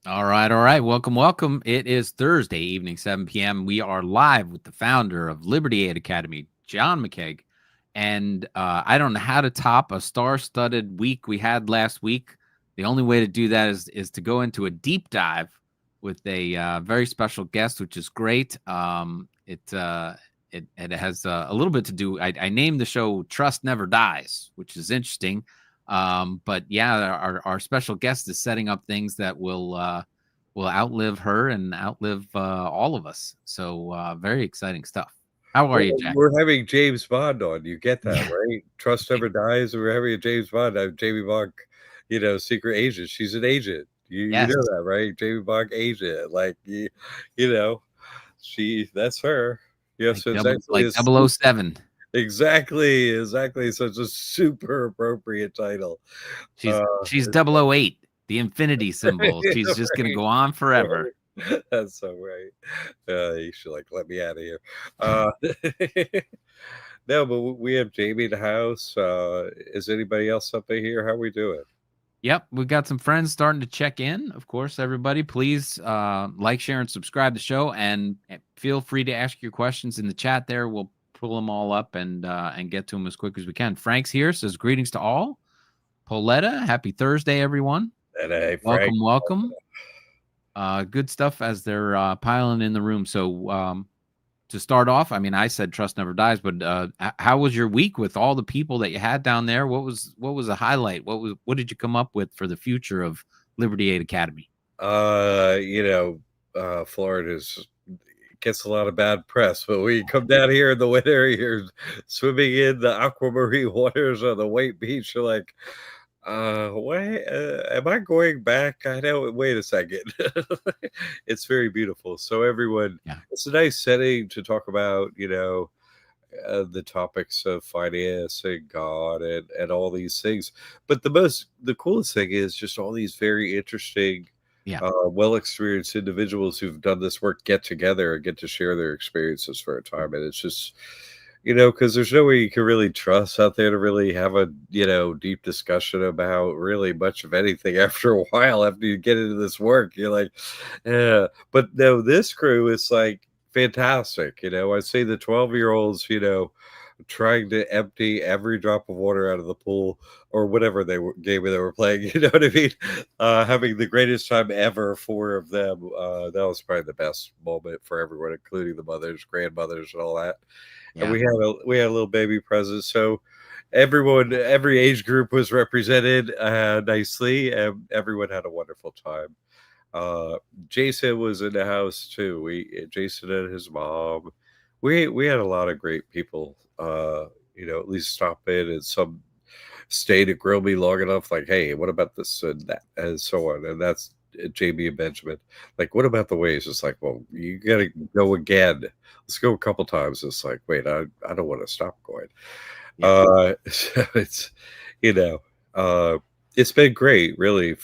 All right, all right. Welcome, welcome. It is Thursday evening, 7 p.m. We are live with the founder of Liberty Aid Academy, John McCaig. And I don't know how to top a star-studded week we had last week. The only way to do that is to go into a deep dive with a very special guest, which is great. It has a little bit to do. I named the show "Trust Never Dies," which is interesting. But yeah, our special guest is setting up things that will outlive her and outlive all of us. So very exciting stuff. How are Well, you, Jack? we're having James Bond on. You get that, Yeah. right? Trust never dies. We're having a James Bond. I'm Jamie Bond, secret agent. She's an agent. You Yes. know that, right? Jamie Bond agent. You know, that's her. Like Yes, it's double actually like a 007. exactly. So it's a super appropriate title. She's Uh, she's it's 008, the infinity symbol. She's just gonna right, go on forever. right. That's so right. You should let me out of here. Uh, no, but we have Jamie in the house. Is anybody else up in here? How we doing? Yep, we've got some friends starting to check in. Of course, everybody, please like, share, and subscribe to the show, and feel free to ask your questions in the chat. There, we'll pull them all up and get to them as quick as we can. Frank's here, says greetings to all. Pauletta, happy Thursday, everyone. And hey, Frank. Welcome, welcome. Good stuff as they're piling in the room. So to start off, I mean, I said trust never dies, but how was your week with all the people that you had down there? What was a highlight? What did you come up with for the future of Liberty Aid Academy? Uh, you know, Florida's gets a lot of bad press, but when you come down here in the winter, you're swimming in the aquamarine waters on the white beach. You're like, why am I going back? I know. Wait a second. It's very beautiful. So everyone, Yeah, it's a nice setting to talk about, the topics of finance and God and all these things. But the coolest thing is just all these very interesting, yeah, well experienced individuals who've done this work get together and get to share their experiences for a time. And it's just, because there's no way you can really trust out there to really have a, deep discussion about really much of anything after a while. After you get into this work, you're like, yeah. But no, this crew is like fantastic. I say the 12-year-olds, trying to empty every drop of water out of the pool or whatever game they were playing. You know what I mean? Having the greatest time ever, four of them. That was probably the best moment for everyone, including the mothers, grandmothers, and all that. And yeah. we had a little baby present, so every age group was represented nicely, and everyone had a wonderful time. Uh, Jason was in the house too. Jason and his mom. We had a lot of great people. At least stop in and some stay to grill me long enough. Like, hey, what about this and that and so on. And that's Jamie and Benjamin. Like, what about the ways? It's like, well, you got to go again. Let's go a couple times. It's like, wait, I don't want to stop going. Yeah. So you know, uh, it's been great, really.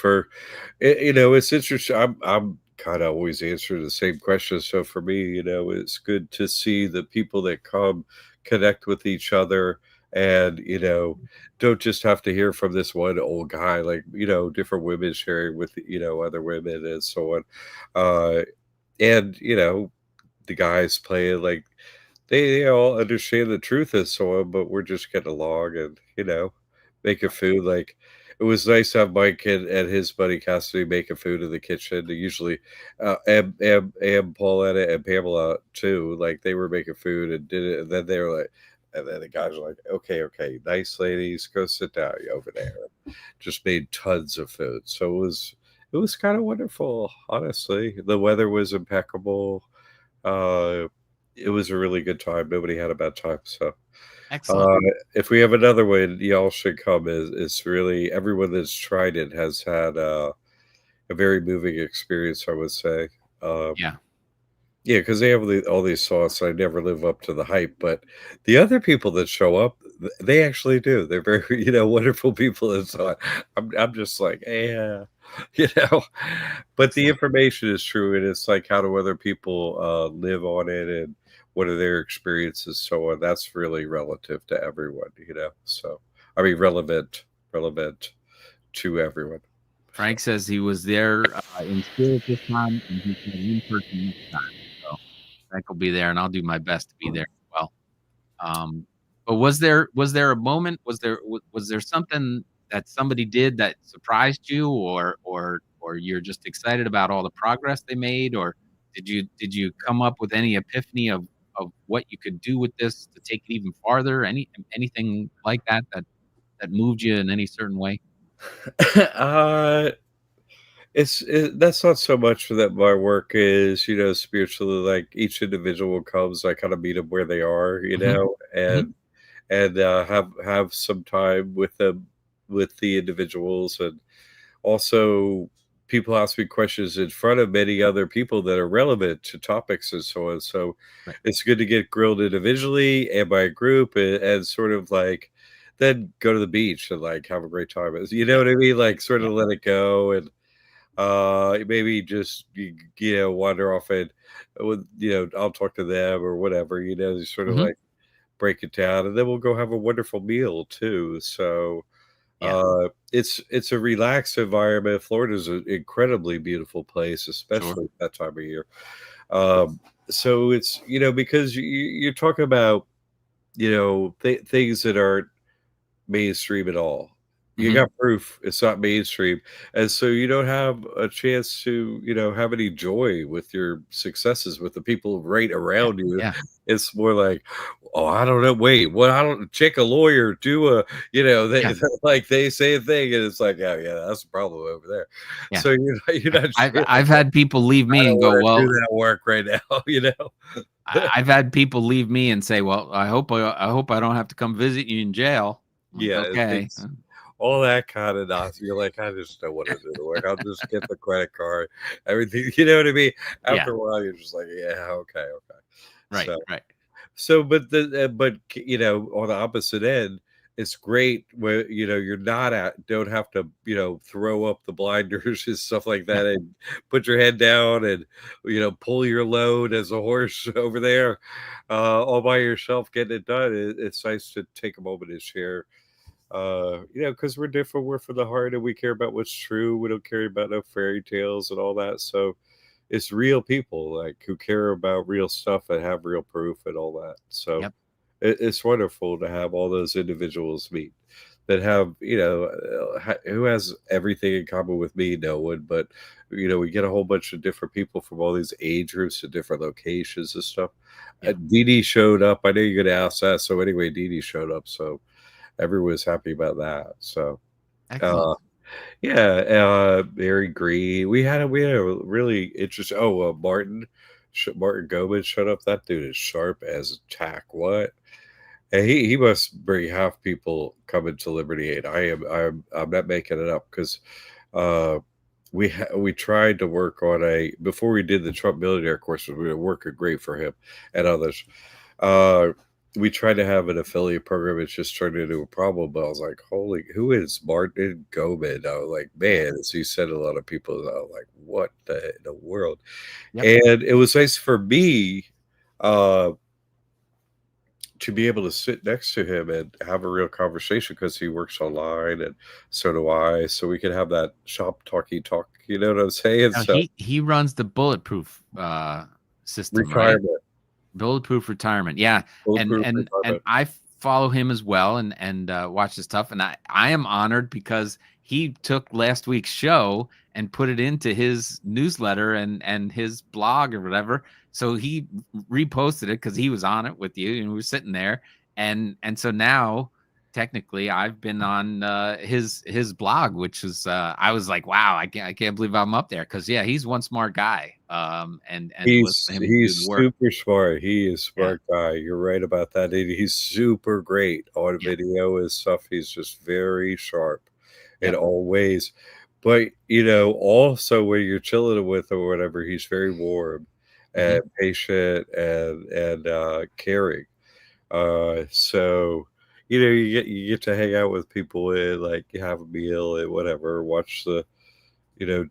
It's interesting. I'm kind of always answering the same question. So for me, it's good to see the people that come connect with each other and don't just have to hear from this one old guy, like different women sharing with other women and so on. And the guys playing like they all understand the truth and so on, but we're just getting along and making food. Like it was nice to have Mike and his buddy Cassidy making food in the kitchen. They usually and Pauletta and Pamela too, like they were making food and did it, and then they were like, and then the guys were like, okay, nice ladies, go sit down over there. Just made tons of food, so it was kind of wonderful. Honestly, the weather was impeccable. uh it was a really good time. Nobody had a bad time. So, Excellent. uh, if we have another one, y'all should come. It's really everyone that's tried it has had a very moving experience, I would say. Um, Yeah. yeah, because they have all these songs. I never live up to the hype, but the other people that show up, they actually do. They're very, wonderful people. And so I'm just like, yeah, you know. But the Excellent. information is true, and it's like how do other people live on it, and what are their experiences, so on. That's really relative to everyone. So I mean, relevant to everyone. Frank says he was there in spirit this time, and he's going in person next time. So Frank will be there, and I'll do my best to be there as well. But was there a moment? Was there something that somebody did that surprised you, or you're just excited about all the progress they made, or did you come up with any epiphany of what you could do with this to take it even farther? Anything like that moved you in any certain way? uh that's not so much that my work is, spiritually, like each individual comes, I kind of meet them where they are, Hmm. Hmm. and have some time with them, with the individuals. And also, people ask me questions in front of many other people that are relevant to topics and so on. So Right. it's good to get grilled individually and by a group, and sort of like then go to the beach and like have a great time. You know Yeah. what I mean? Like sort Yeah. of let it go, and maybe just wander off and I'll talk to them or whatever, just sort of Hmm. like break it down, and then we'll go have a wonderful meal too. So Yeah. it's a relaxed environment. Florida's an incredibly beautiful place, Sure. especially at that time of year. Um, so it's because you're talking about things that aren't mainstream at all. You Hmm. got proof it's not mainstream, and so you don't have a chance to, have any joy with your successes with the people right Yeah. around you. Yeah. It's more like, "Oh, I don't know, wait, what? I don't check a lawyer, do a," they Yeah. like, they say a thing, and it's like, "Oh, yeah, that's a problem over there." Yeah. So you're not I've sure, like, I've had people leave "I me don't and go, wanna do well, that work right now," you know? I've had people leave me and say, well, I hope I don't have to come visit you in jail. I'm like, Yeah, okay. it's all that kinda nonsense. You're like, "I just don't wanna do the work. I'll just get the credit card, everything," you know what I mean? Yeah. After a while, you're just like, "Yeah, okay, okay." Right. So Right. but on the opposite end, it's great where, you're not don't have to, throw up the blinders and stuff like Yeah. that, and put your head down and, pull your load as a horse over there, all by yourself getting it done. It's nice to take a moment and share, because we're different. We're from the heart, and we care about what's true. We don't care about no fairy tales and all that. So it's real people like who care about real stuff and have real proof and all that. So Yep. it's wonderful to have all those individuals meet that have, who has everything in common with me, no one, but we get a whole bunch of different people from all these age groups and different locations and stuff. Yeah. Dee Dee showed up. I know you're going to ask that. So anyway, Dee Dee showed up. So everyone's happy about that. So, Excellent. uh, yeah, Mary Green. We had a really interesting. Oh, Martin Gomez showed up. That dude is sharp as tack. What? And he must bring half people coming to Liberty Aid. I'm not making it up because uh, we tried to work on a before we did the Trump millionaire courses. We were working great for him and others. Uh, we tried to have an affiliate program. It's just turned into a problem. But I was like, holy, who is Martin Gomez? I was like, Yeah. man, as he said, a lot of people, I was like, what in the world? Yep. And it was nice for me uh, to be able to sit next to him and have a real conversation because he works online and so do I. So we can have that shop talky talk. You know what I'm saying? Now So he runs the Bulletproof system, right? retirement, Bulletproof Retirement. Yeah. And bulletproof and and retirement. I follow him as well, and watch his stuff, and I am honored because he took last week's show and put it into his newsletter and his blog or whatever. So he reposted it because he was on it with you, and we were sitting there, and so now technically I've been on his blog, which is I was like, wow, I can't believe I'm up there, because yeah, he's one smart guy. And to listen He's to him do the he's work. super smart. He is a Yeah. smart guy. You're right about that. And he's super great on Yeah. video and stuff. He's just very sharp in Yep. all ways. But also when you're chilling with him or whatever, he's very warm Hmm. and patient and caring. So you get to hang out with people and like have a meal and whatever, watch the you know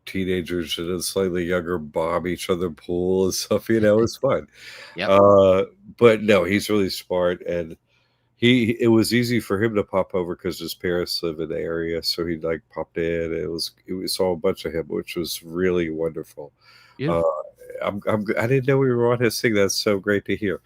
teenagers and a slightly younger bomb each other pool and stuff. It's fun. Yep. Uh, but no, he's really smart, and it was easy for him to pop over because his parents live in the area, so he like popped in. We saw a bunch of him, which was really wonderful. Uh, Beautiful. I didn't know we were on his thing. That's so great to hear.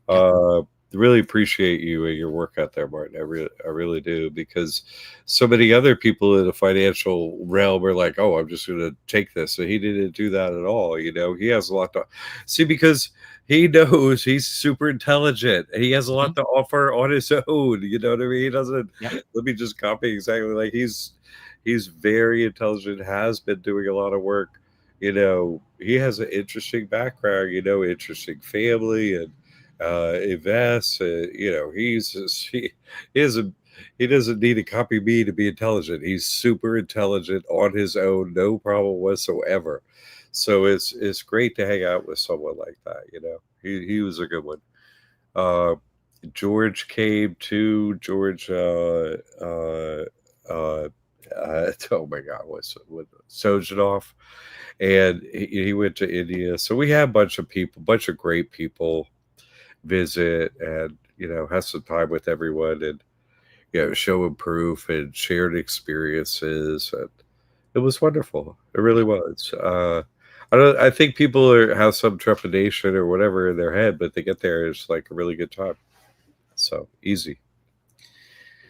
Yeah. Uh, really appreciate you and your work out there, Martin. I really do, because so many other people in the financial realm are like, "Oh, I'm just going to take this." So he didn't do that at all. He has a lot to see because he knows he's super intelligent and he has a Hmm. lot to offer on his own. You know what I mean? He doesn't. Yep. Let me just copy exactly like he's very intelligent. Has been doing a lot of work. He has an interesting background. Interesting family and invests. He doesn't he doesn't need to copy me to be intelligent. He's super intelligent on his own, no problem whatsoever. So it's great to hang out with someone like that. He was a good one. Uh, George came too. George, oh my God, what's Sojanov, and he went to India. So we had a bunch of great people visit and have some time with everyone and show them proof and shared experiences, and it was wonderful. It really Yep. was. I think people have some trepidation or whatever in their head, but they get there, it's like a really good time. So easy.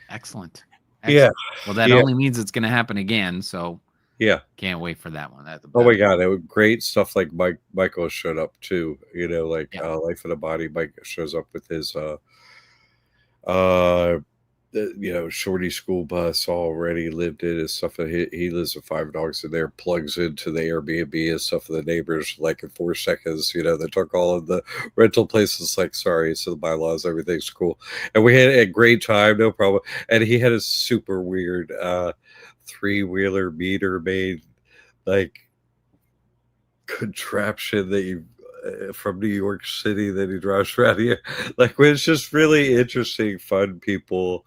Excellent. Yeah. Excellent. Well, that Yeah. only means it's going to happen again. So Yeah. can't wait for that one. Oh my God, it was great stuff. Like Michael showed up too. Like Yeah. Life of the Body. Mike shows up with his uh shorty school bus already lived in and stuff. And he lives with five dogs in there, plugs into the Airbnb and stuff. And the neighbors, like in 4 seconds, they took all of the rental places. Like, sorry, so the bylaws, everything's cool. And we had a great time, no problem. And he had a super weird three-wheeler meter made like contraption that you from New York City that he drives around here. Like, it's just really interesting, fun people,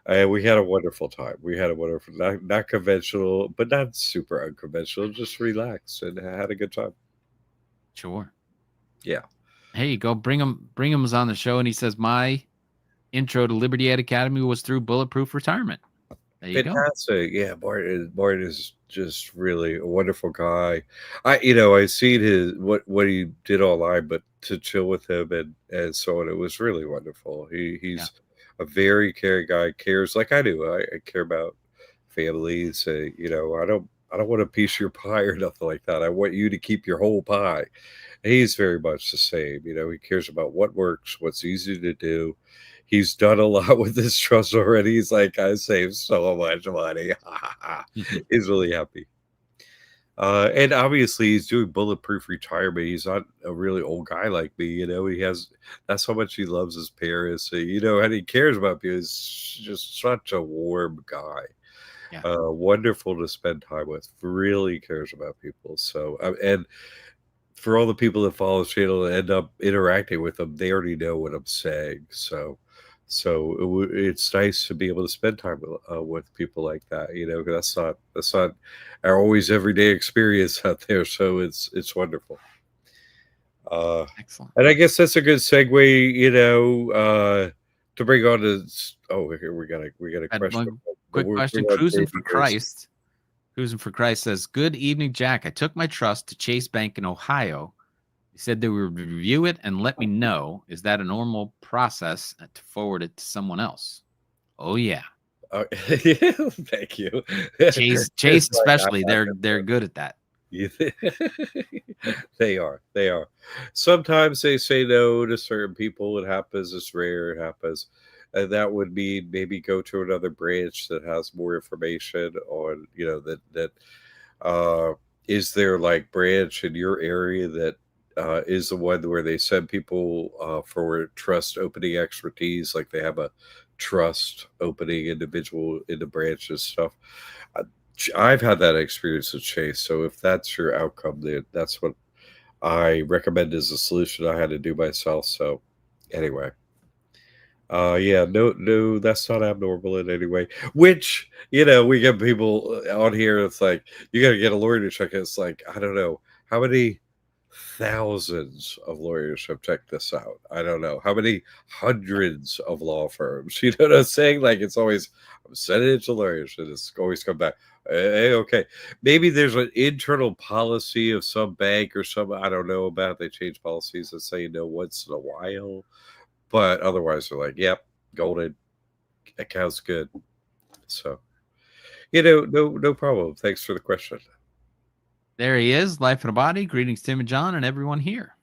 and we had a wonderful time. We had a wonderful, not conventional, but not super unconventional. Just relaxed and had a good time. Sure. Yeah. Hey, you go. Bring him was on the show, and he says my intro to Liberty Ed Academy was through Bulletproof Retirement. There you go. Fantastic. Yeah, Martin is just really a wonderful guy. I seen what he did online, but to chill with him and so on, it was really wonderful. Yeah. He's a very caring guy, cares like I do. I care about families. I don't want a piece of your pie or nothing like that. I want you to keep your whole pie. He's very much the same. He cares about what works, what's easy to do. He's done a lot with this trust already. He's like, I saved so much money. He's really happy. And obviously, he's doing bulletproof retirement. He's not a really old guy like me. That's how much he loves his parents. And he cares about people. He's just such a warm guy. Yeah. Wonderful to spend time with. Really cares about people. So, and for all the people that follow the channel and end up interacting with them, they already know what I'm saying. So it's nice to be able to spend time with people like that. 'Cause that's not our always everyday experience out there. So it's wonderful. Excellent. And I guess that's a good segue. To bring on to. Oh, here we got a Had question. one But quick question. we're on Cruising baby for years. Christ. Cruising for Christ says, "Good evening, Jack. I took my trust to Chase Bank in Ohio. He said they would review it and let me know. Is that a normal process to forward it to someone else?" Oh yeah, Yeah, thank you. Chase It's like especially. They're good at that. You thi- they are. They are. Sometimes they say no to certain people. It happens. It's rare. It happens. And that would mean maybe go to another branch that has more information on, that uh, is there like branch in your area that is the one where they send people for trust opening expertise, like they have a trust opening individual in the branch and stuff. Uh, I've had that experience with Chase. So if that's your outcome, then that's what I recommend as a solution I had to do myself. So anyway. Yeah, no, that's not abnormal in any way. Which, we get people on here. It's like, you got to get a lawyer to check it. It's like, I don't know how many. thousands of lawyers have checked this out. I don't know how many hundreds of law firms. You know what I'm saying? Like it's always I'm sending it to lawyers, and it's always come back. Hey, okay, maybe there's an internal policy of some bank or some I don't know about. They change policies and say no once in a while, but otherwise they're like, yep, golden account's good. So no problem. Thanks for the question. There he is, Life in a Body. Greetings, Tim and John, and everyone here.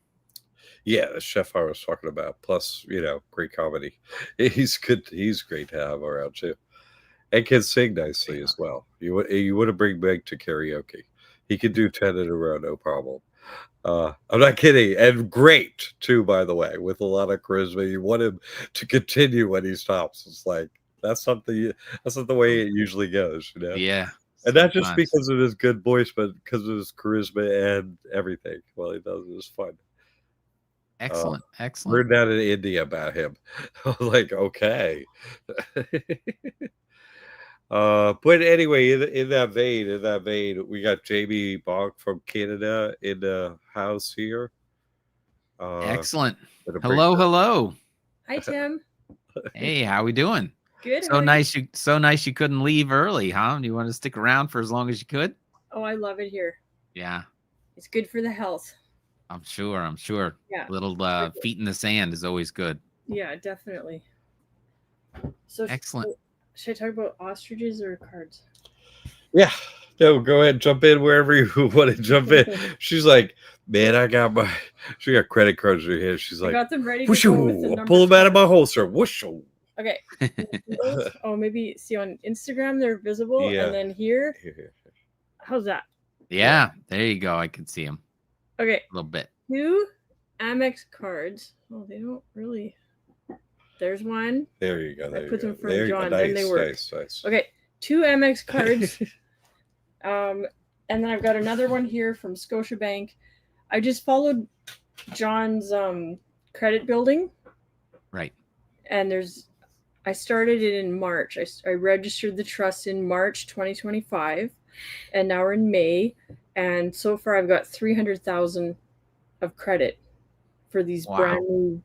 Yeah, the chef I was talking about. Plus, great comedy. He's good. He's great to have around too, and can sing nicely as well. You want to bring Meg to karaoke? He can do 10 in a row, no problem. I'm not kidding, and great too, by the way, with a lot of charisma. You want him to continue when he stops. It's like that's not the way it usually goes, Yeah. And not just because of his good voice, but because of his charisma and everything. Well, he does it is fun. Excellent. Heard that in India about him. I was like, okay. But anyway, in that vein, we got Jamie Bach from Canada in the house here. Excellent. Hello. Hi, Tim. Hey, how we doing? Good. So nice you couldn't leave early, huh? You want to stick around for as long as you could? Oh, I love it here. Yeah. It's good for the health. I'm sure. Yeah. Little feet in the sand is always good. Yeah, definitely. So excellent. Should I talk about ostriches or cards? Yeah. No, go ahead, jump in wherever you want to jump in. She's like, man, she got credit cards in her hand. She's like, I got them ready. Whoosh, I'll pull them out of my holster. Whoosh. Okay. Oh, maybe see on Instagram they're visible, Yeah. and then here. How's that? Yeah, there you go. I can see them. Okay. A little bit. 2 Amex cards. Oh, they don't really. There's one. There you go. I put them in front of John, then they work. Nice. Okay, 2 Amex cards. And then I've got another one here from Scotiabank. I just followed John's credit building. Right. And I started it in March. I registered the trust in March 2025, and now we're in May. And so far, I've got 300,000 of credit for these brand new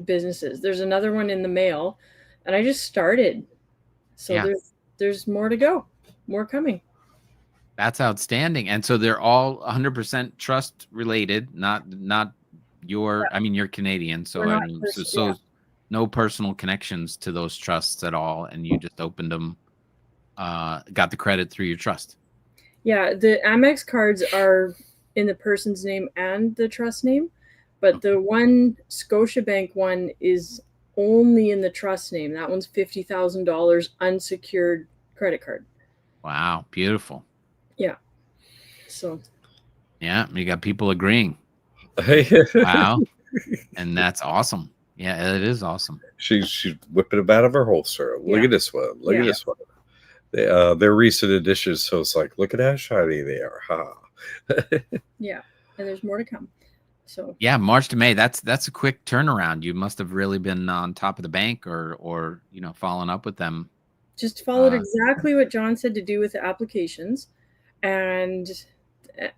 businesses. There's another one in the mail, and I just started. So there's more to go, more coming. That's outstanding. And so they're all 100% trust related, not your. Yeah. I mean, you're Canadian, so no personal connections to those trusts at all, and you just opened them, got the credit through your trust. Yeah, the Amex cards are in the person's name and the trust name, but the one Scotiabank one is only in the trust name. That one's $50,000 unsecured credit card. Wow, beautiful. Yeah. So. Yeah, you got people agreeing. Wow, and that's awesome. Yeah, it is awesome. She's whipping them out of her holster. Look at this one. Look at this one. They're recent additions, so it's like, look at how shiny they are. Yeah, and there's more to come. So yeah, March to May. That's a quick turnaround. You must have really been on top of the bank, or following up with them. Just followed exactly what John said to do with the applications, and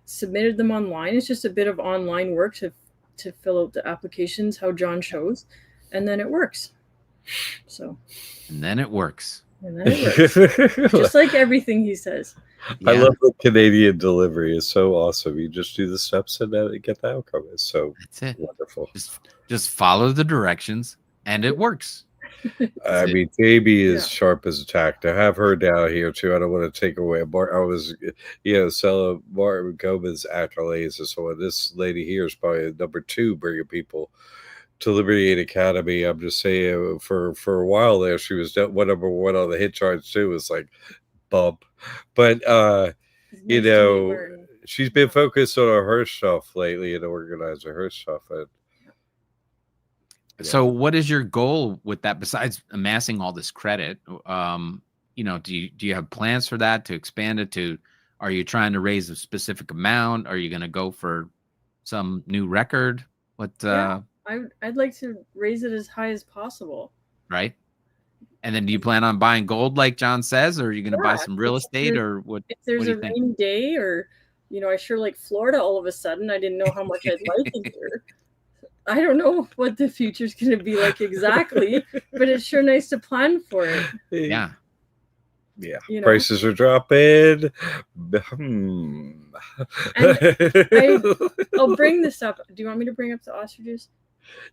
submitted them online. It's just a bit of online work to fill out the applications how John shows, and then it works. So. And then it works. Just like everything he says. Yeah. I love the Canadian delivery. It's so awesome. You just do the steps and then get the outcome. It's so wonderful. Just follow the directions and it works. I mean, Jamie is sharp as a tack. To have her down here too, I don't want to take away. I was, selling Martin Gomez accolades and so on. This lady here is probably number 2 bringing people to Liberty Aid Academy. I'm just saying, for a while there, she was number 1 on the hit charts too. It's like bump, but she's been focused on her stuff lately and organizing her stuff. And so, what is your goal with that besides amassing all this credit? Do you have plans for that to expand it to? Are you trying to raise a specific amount? Are you going to go for some new record? What? I'd like to raise it as high as possible. Right. And then do you plan on buying gold like John says, or are you going to buy some real estate or what? If there's a rainy day or I sure like Florida all of a sudden. I didn't know how much I'd like it here. I don't know what the future's going to be like exactly, but it's sure nice to plan for it. Yeah. Yeah. Prices are dropping. I'll bring this up. Do you want me to bring up the ostrich?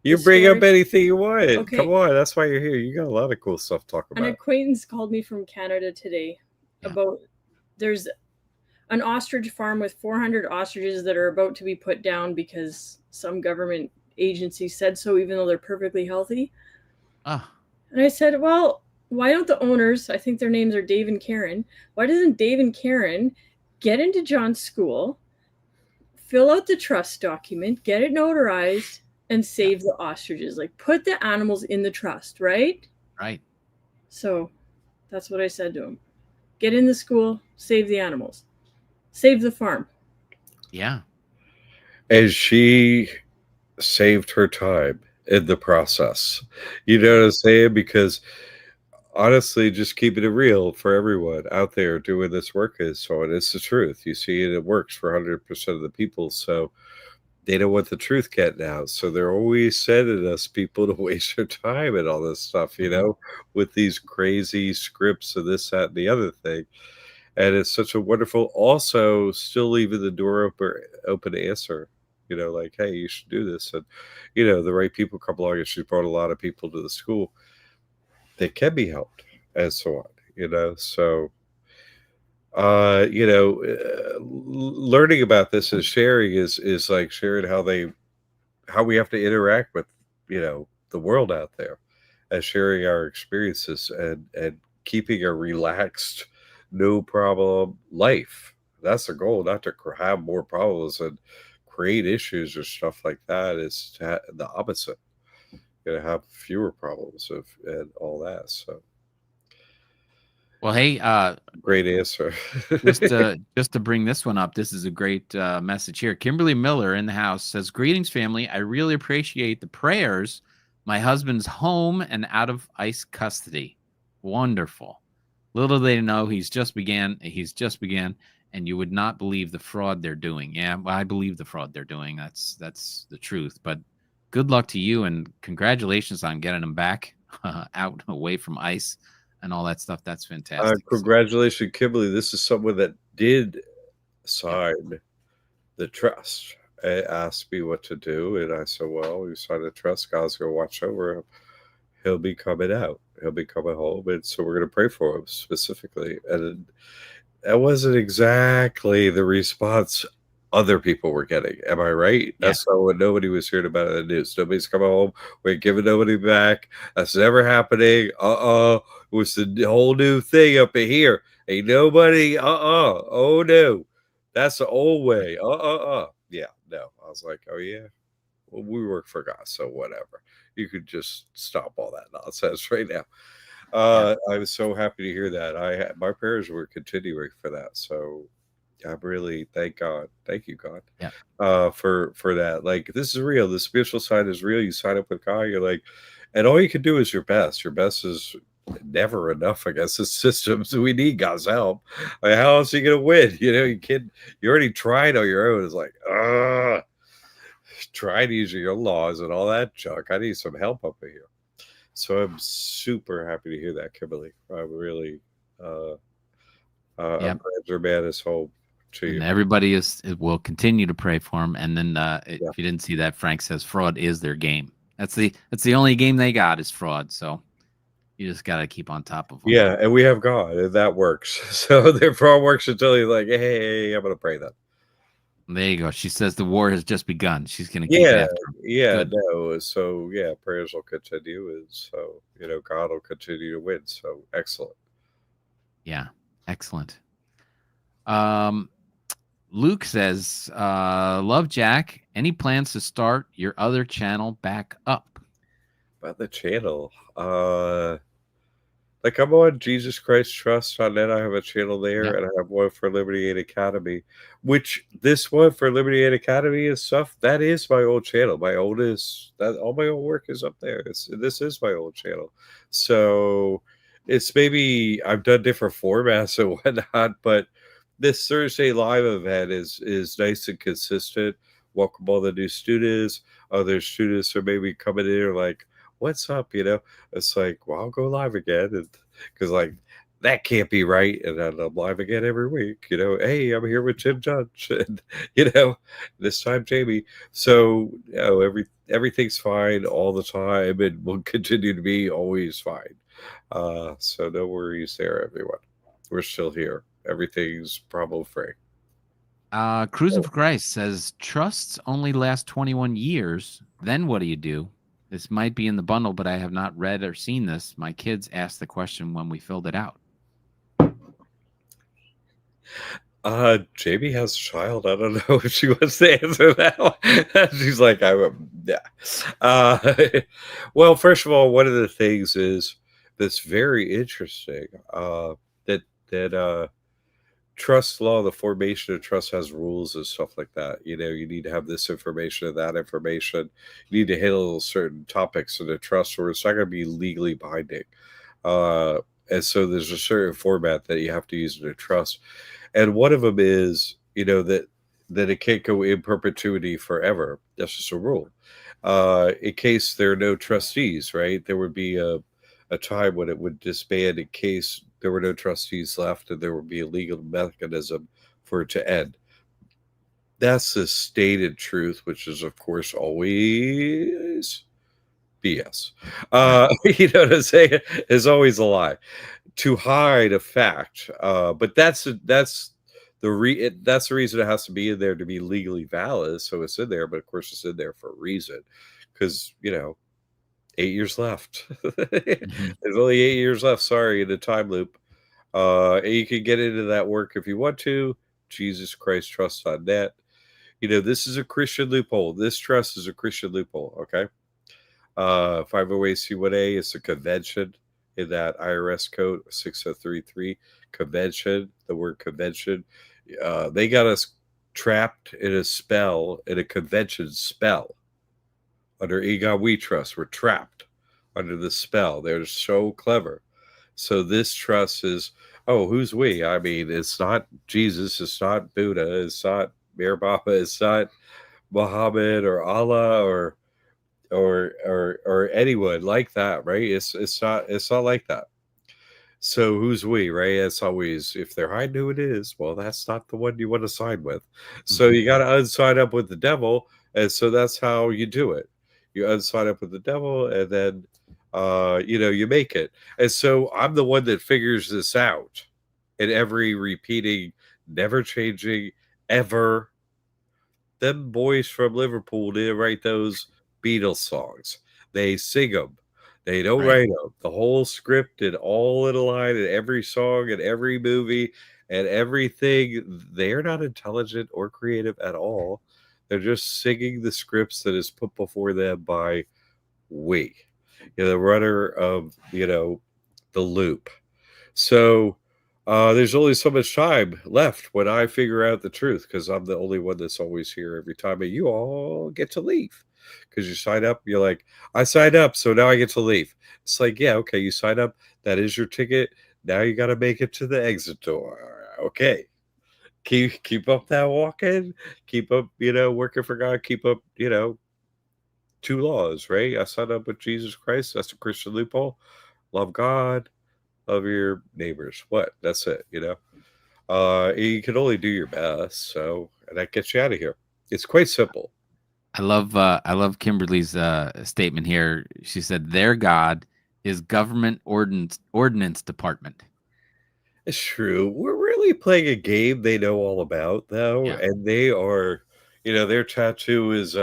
You bring up anything you want. Okay. Come on, that's why you're here. You got a lot of cool stuff to talk about. An acquaintance called me from Canada today about there's an ostrich farm with 400 ostriches that are about to be put down because some government agency said so, even though they're perfectly healthy. And I said, well, why don't the owners, I think their names are Dave and Karen, why doesn't Dave and Karen get into John's school, fill out the trust document, get it notarized, and save the ostriches? Like, put the animals in the trust, right? Right. So that's what I said to him. Get in the school, save the animals, save the farm. Yeah. And she saved her time in the process. You know what I'm saying? Because honestly, just keeping it real for everyone out there doing this work is so, and it's the truth. You see it works for 100% of the people. So they don't want the truth getting out. So they're always sending us people to waste their time and all this stuff, with these crazy scripts and this, that, and the other thing. And it's such a wonderful, also still leaving the door open to answer, like, hey, you should do this. And, the right people come along, and she brought a lot of people to the school. They can be helped and so on, so, learning about this and sharing is like sharing how we have to interact with, the world out there, and sharing our experiences and keeping a relaxed, no problem life. That's the goal, not to have more problems and create issues or stuff like that. It's the opposite. Going to have fewer problems and all that. So, well, hey, great answer. just to bring this one up, this is a great message here. Kimberly Miller in the house says, "Greetings, family. I really appreciate the prayers. My husband's home and out of ICE custody. Wonderful. Little they know he's just began, and you would not believe the fraud they're doing. Yeah, well, I believe the fraud they're doing. That's the truth. But good luck to you, and congratulations on getting him back out away from ICE and all that stuff. That's fantastic. Congratulations, Kimberly. This is someone that did sign the trust. It asked me what to do, and I said, well, you signed a trust. God's going to watch over him. He'll be coming out. He'll be coming home, and so we're going to pray for him specifically. And that wasn't exactly the response other people were getting. Am I right? Yeah. That's not what nobody was hearing about in the news. Nobody's coming home. We're giving nobody back. That's never happening. It was the whole new thing up in here. Ain't nobody. Oh no, that's the old way. Yeah, no. I was like, oh yeah. Well, we work for God, so whatever. You could just stop all that nonsense right now. I was so happy to hear that. My prayers were continuing for that. So I'm really thank you, God, for that. Like, this is real. The spiritual side is real. You sign up with God, you're like, and all you can do is your best. Your best is never enough against the systems. We need God's help. Like, how else are you gonna win? You already tried on your own. It's like, try to use your laws and all that junk. I need some help up in here. So I'm super happy to hear that, Kimberly. I'm really I'm glad your man is home to you. And everybody will continue to pray for him. And then if you didn't see that, Frank says fraud is their game. That's the only game they got is fraud. So you just got to keep on top of them. Yeah, and we have God, and that works. So their fraud works until you're like, hey, I'm going to pray then. There you go. She says the war has just begun. She's going to keep after him. Yeah, no. So prayers will continue, and so God will continue to win. So excellent. Yeah, excellent. Luke says, "Love Jack. Any plans to start your other channel back up?" About the channel, like I'm on Jesus Christ Trust on that. I have a channel there, and I have one for Liberty Aid Academy, which this one for Liberty Aid Academy and stuff, that is my old channel. My oldest, all my old work is up there. This is my old channel. So it's maybe I've done different formats and whatnot, but this Thursday live event is nice and consistent. Welcome all the new students. Other students are maybe coming in or like, what's up? It's like, well, I'll go live again. And because like that can't be right. And then I'm live again every week. Hey, I'm here with Jim Judge. And this time Jamie. So everything's fine all the time and will continue to be always fine. So no worries there, everyone. We're still here. Everything's problem free. Cruising for Christ says trusts only last 21 years. Then what do you do? This might be in the bundle, but I have not read or seen this. My kids asked the question when we filled it out. Jamie has a child. I don't know if she wants to answer that one. She's like, yeah. Well, first of all, one of the things is that's very interesting. That trust law, the formation of trust has rules and stuff like that. You need to have this information and that information. You need to handle certain topics in a trust, or it's not going to be legally binding. And so there's a certain format that you have to use in a trust. And one of them is, that it can't go in perpetuity forever. That's just a rule. In case there are no trustees, right? There would be a time when it would disband in case there were no trustees left, and there would be a legal mechanism for it to end. That's the stated truth, which is, of course, always BS. You know what I'm saying? It's always a lie to hide a fact. But that's the reason it has to be in there to be legally valid. So it's in there, but of course it's in there for a reason, because 8 years left. There's only 8 years left. Sorry, in the time loop. And you can get into that work if you want to. Jesus Christ Trust on net. This is a Christian loophole. This trust is a Christian loophole. Okay. 508c1a is a convention in that IRS code 6033 convention. The word convention. They got us trapped in a convention spell. Under Egon We Trust, we're trapped under the spell. They're so clever. So this trust is, who's we? I mean, it's not Jesus, it's not Buddha, it's not Mir Baba, it's not Muhammad or Allah or anyone like that, right? It's not like that. So who's we, right? It's always, if they're hiding who it is, well, that's not the one you want to sign with. So you got to unsign up with the devil, and so that's how you do it. You unsign up with the devil, and then you make it. And so I'm the one that figures this out in every repeating, never changing, ever. Them boys from Liverpool didn't write those Beatles songs. They sing them. They don't write them. The whole script and all in a line and every song and every movie and everything. They're not intelligent or creative at all. They're just singing the scripts that is put before them by we, the runner of, the loop. So there's only so much time left when I figure out the truth, because I'm the only one that's always here every time, and you all get to leave because you sign up. You're like, I signed up, so now I get to leave. It's like, yeah, okay, you sign up. That is your ticket. Now you got to make it to the exit door. Okay. Keep up that walking. Keep up, working for God. Keep up, 2 laws, right? I signed up with Jesus Christ. That's a Christian loophole. Love God. Love your neighbors. What? That's it, you can only do your best. So, and that gets you out of here. It's quite simple. I love Kimberly's statement here. She said their God is government ordinance department. It's true. We're really playing a game they know all about, though. Yeah. And they are, their tattoo is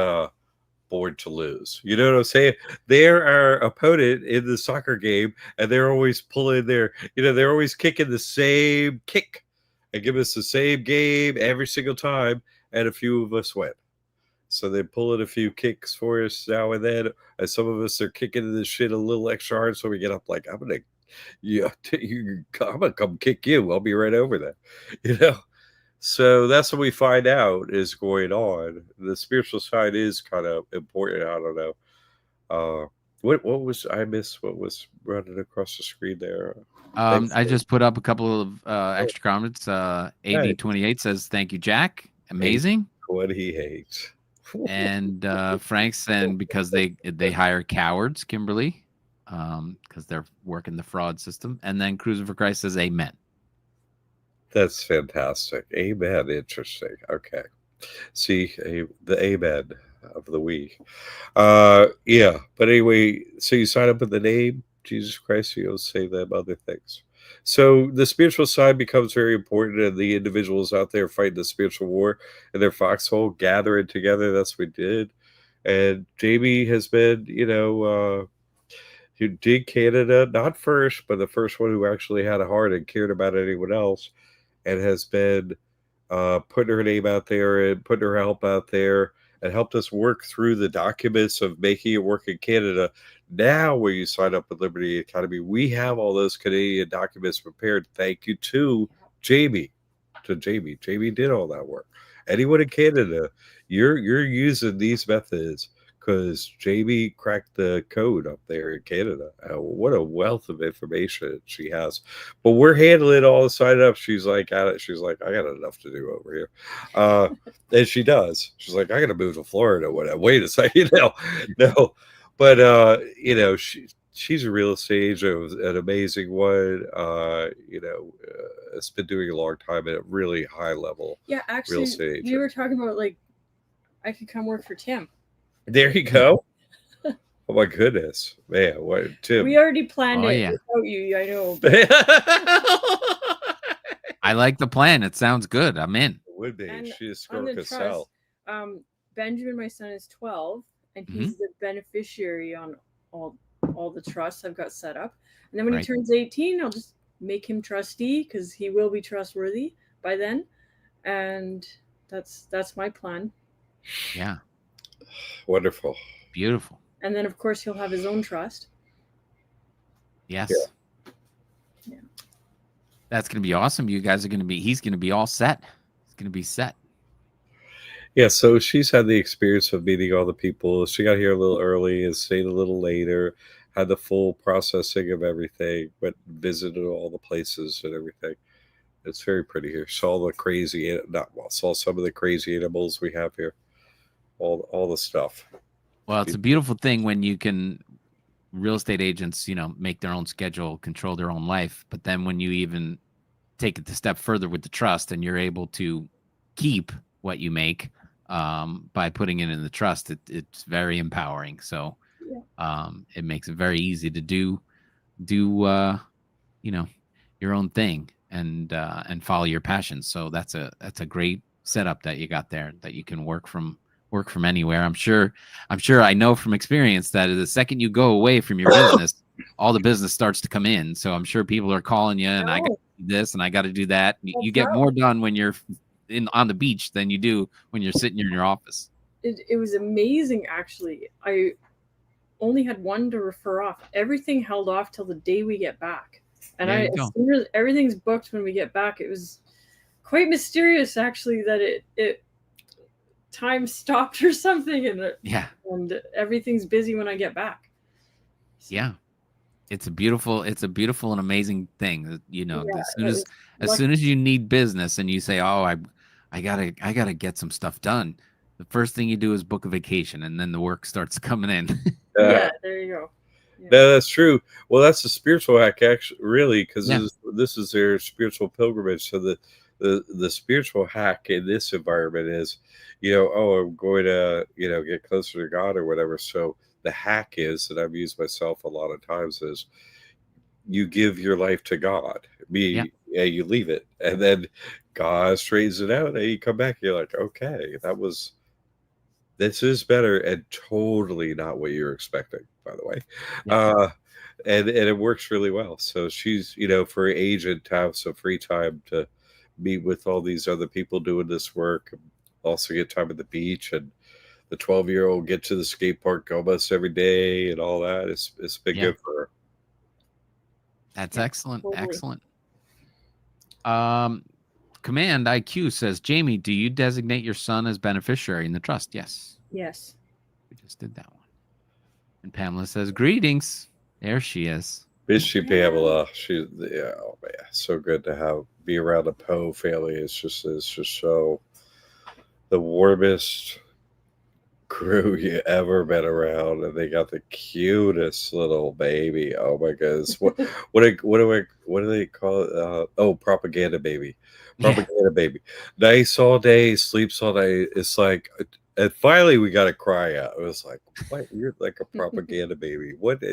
born to lose. You know what I'm saying? They're our opponent in the soccer game, and they're always pulling they're always kicking the same kick and give us the same game every single time, and a few of us win. So they pull in a few kicks for us now and then, and some of us are kicking this shit a little extra hard, so we get up like, I'm gonna come kick you. I'll be right over there. So that's what we find out is going on. The spiritual side is kind of important. I don't know. What was I missed? What was running across the screen there? Thanks. I just put up a couple of Oh, extra comments. nice. AD28 says, thank you, Jack. Amazing. What he hates. And Frank's saying because they hire cowards, Kimberly, because they're working the fraud system. And then Cruising for Christ says, amen. That's fantastic. Amen. Interesting. Okay. See, the amen of the week. Yeah. But anyway, so you sign up with the name, Jesus Christ, you'll say them other things. So the spiritual side becomes very important, and the individuals out there fighting the spiritual war in their foxhole, gathering together. That's what we did. And Jamie has been, who did Canada, not first, but the first one who actually had a heart and cared about anyone else, and has been putting her name out there and putting her help out there and helped us work through the documents of making it work in Canada. Now, when you sign up with Liberty Academy, we have all those Canadian documents prepared. Thank you to Jamie. Jamie did all that work. Anyone in Canada, you're using these methods because Jamie cracked the code up there in Canada. What a wealth of information she has. But we're handling all the sign up. She's like, I got enough to do over here. And she does. She's like, I got to move to Florida. Whatever. Wait a second. No. But, she's a real estate agent, an amazing one. It's been doing a long time at a really high level. Yeah, real actually, estate agent. we were talking about like I could come work for Tim. There you go. Oh my goodness, man! What, Tim? We already planned it yeah. without you. I know. I like the plan. It sounds good. I'm in. Would be. And She is on the Skirka trust, Cell. Benjamin, my son, is 12, and he's the beneficiary on all the trusts I've got set up. And then when he turns 18, I'll just make him trustee because he will be trustworthy by then. And that's my plan. Yeah. Wonderful. Beautiful. And then, of course, he'll have his own trust. Yes. Yeah. That's going to be awesome. You guys are going to be, he's going to be all set. It's going to be set. Yeah, so she's had the experience of meeting all the people. She got here a little early and stayed a little later, had the full processing of everything, but visited all the places and everything. It's very pretty here. Saw some of the crazy animals we have here. All the stuff. Well, it's a beautiful thing when you can, real estate agents, make their own schedule, control their own life. But then when you even take it a step further with the trust and you're able to keep what you make by putting it in the trust, it's very empowering. So it makes it very easy to do your own thing and follow your passions. So that's a great setup that you got there, that you can work from anywhere. I'm sure I know from experience that the second you go away from your business, all the business starts to come in. So I'm sure people are calling you and I got to do this and I got to do that. You get more done when you're on the beach than you do when you're sitting in your office. It was amazing, actually. I only had one to refer off. Everything held off till the day we get back. And as soon as everything's booked when we get back, it was quite mysterious, actually, that it time stopped or something, and everything's busy when I get back. So. Yeah, it's a beautiful and amazing thing. As soon as you need business and you say, "Oh, I gotta get some stuff done," the first thing you do is book a vacation, and then the work starts coming in. Yeah, there you go. Yeah. No, that's true. Well, that's a spiritual hack, actually, really, because this is their spiritual pilgrimage. So the spiritual hack in this environment is, I'm going to, get closer to God or whatever. So the hack is, that I've used myself a lot of times, is you give your life to God. You leave it, and then God straightens it out, and you come back, you're like, okay, this is better, and totally not what you're expecting, by the way. And it works really well. So she's, for an agent to have some free time to meet with all these other people doing this work, also get time at the beach, and the 12-year-old get to the skate park almost every day and all that. It's been good for her. That's excellent. Totally. Excellent. Command IQ says, Jamie, do you designate your son as beneficiary in the trust? Yes. Yes. We just did that one. And Pamela says, greetings. There she is. Miss you, Yeah. Pamela. Yeah, oh man, so good to be around the Poe family. It's just so the warmest crew you ever been around, and they got the cutest little baby. Oh my goodness, what do they call it? Oh, propaganda baby, Yeah. propaganda baby. Nice all day, sleeps all day. It's like, and finally we got a cry out. It was like, what? You're like a propaganda baby. What?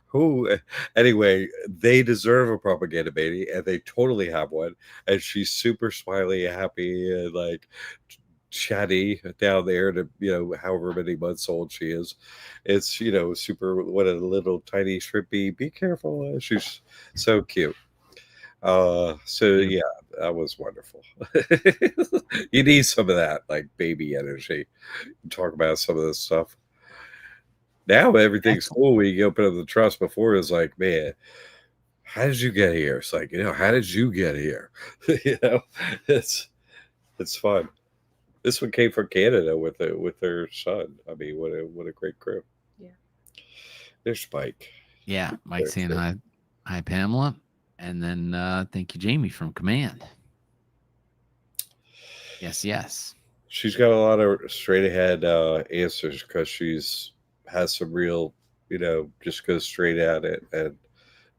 Who? Anyway, they deserve a propaganda baby, and they totally have one. And she's super smiley, happy, and like chatty down there to however many months old she is. It's super, what a little tiny shrimpy, be careful, she's so cute. So yeah, Beautiful. that was wonderful. You need some of that like baby energy. Talk about some of this stuff. Now everything's Excellent. cool. We open up the trust. Before it was like, man, how did you get here? It's like, how did you get here? you know it's fun. This one came from Canada with their son. I mean, what a great crew. Yeah. There's Spike. Yeah. Mike Very saying cool. hi. Hi, Pamela. And then thank you, Jamie from Command. Yes, yes. She's got a lot of straight ahead answers because she's has some real, just goes straight at it and